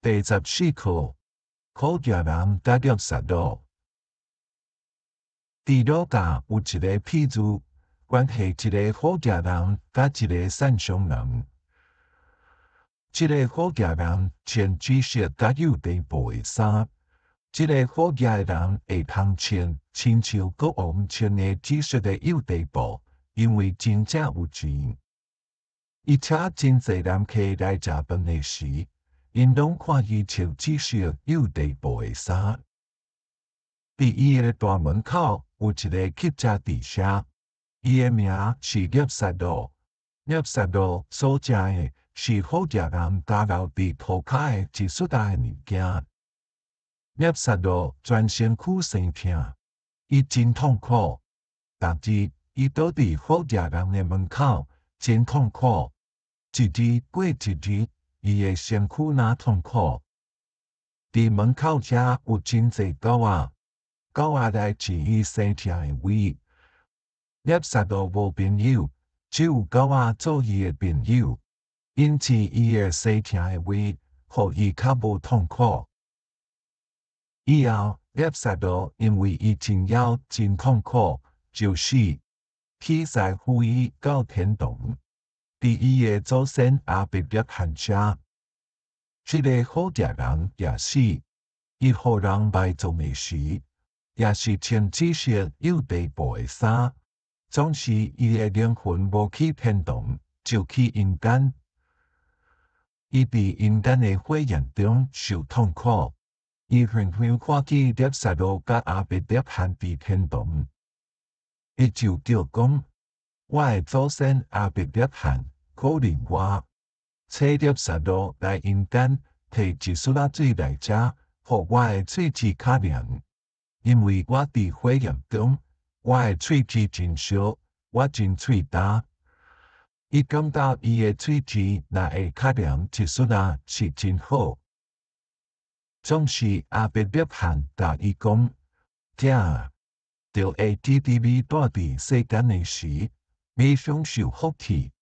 第14课，好家人加入杀戮。第六架有一个譬喻，关系一个好家人甲一个善良人。这个好家人穿紫色甲有地布的衫，这个好家人会通穿亲像国王穿的紫色的有地布，因为真正有钱。而且真侪人客来食饭的时，因拢看伊穿紫色有地布的衫。伫伊个大门口有一个乞食地写，伊个名是叶撒罗。叶撒罗所食的是好食人加留伫涂骹的一束大的物件。叶撒罗全身躯生疼，伊真痛苦，但是伊倒伫好食人的门口，真痛苦。一日过一日，伊的身躯若痛苦。伫门口遮有真侪狗仔，狗仔来饲伊生疼的位。叶撒罗无朋友，只有狗仔做伊的朋友，因此伊的生疼的位，互伊较无痛苦。以后，叶撒罗因为伊真枵真痛苦，就死，去在赴伊到天堂。伫伊的祖先阿伯勒罕遮，这个好食人也死，伊互人埋葬的时，也是穿紫色有地布的衫。总是伊的灵魂无去天堂，就去阴间。伊伫阴间的火焰中受痛苦。伊远远看见叶撒罗甲阿伯勒罕伫天堂，伊就叫讲：我的祖先阿伯勒罕。可怜我，找叶撒罗来阴间，摕一束水来食，互我的喙齿较凉。因为我伫火焰中，我的喙齿真烧，我真喙焦。伊感觉伊的喙齿若会较凉一束是真好。总是阿伯勒罕甲伊讲：囝啊，着会记得你住伫世间的时，你享受福气。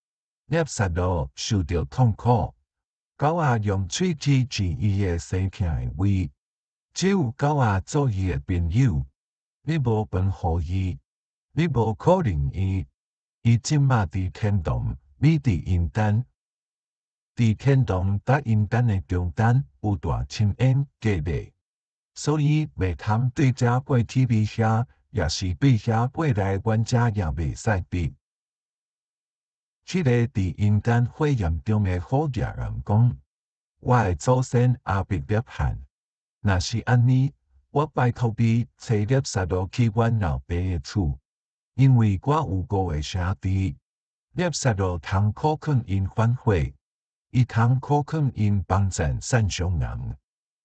叶撒罗受着痛苦，狗仔用喙齿治伊的生疼的位，只有狗仔做伊的朋友。你无分互伊，你无可能伊，伊即马伫天堂，你伫阴间。伫天堂甲阴间的中间有大深渊隔离，所以袂通对遮过去避遐，也是对遐过来冤家也袂使避。这个伫阴间火焰中的好食人讲：我的祖先阿伯勒罕，若是安尼，我拜托你找叶撒罗去阮老爸的厝，因为我有5个兄弟。叶撒罗通可劝因反悔，伊通可劝因帮助善良人，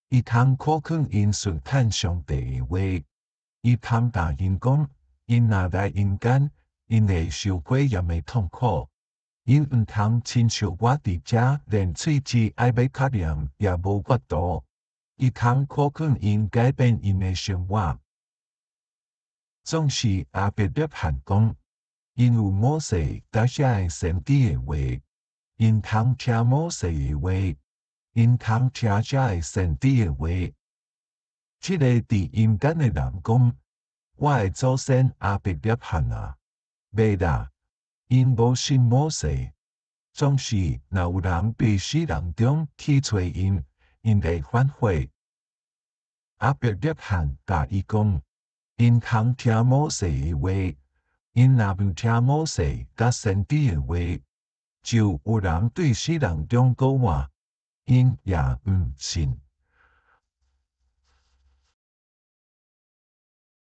伊通可劝因顺探上帝的话，伊通答因讲：因若来阴间，因会受火焰的痛苦。因毋通亲像我伫遮，连喙齿爱要较凉也无法度。伊通可劝因改变因的生活。总是阿伯勒罕讲，因有摩西甲写的先知的话，因通听摩西的话，因通听写的先知的话。这个伫阴间的人讲：我的祖先阿伯勒罕啊，袂啦。因无信摩西，总是若有人被死人中去找因，因会反悔。阿伯勒罕甲伊讲：因通听摩西的话，因若毋听摩西甲先知的话，就有人对死人中讲话，因也毋信。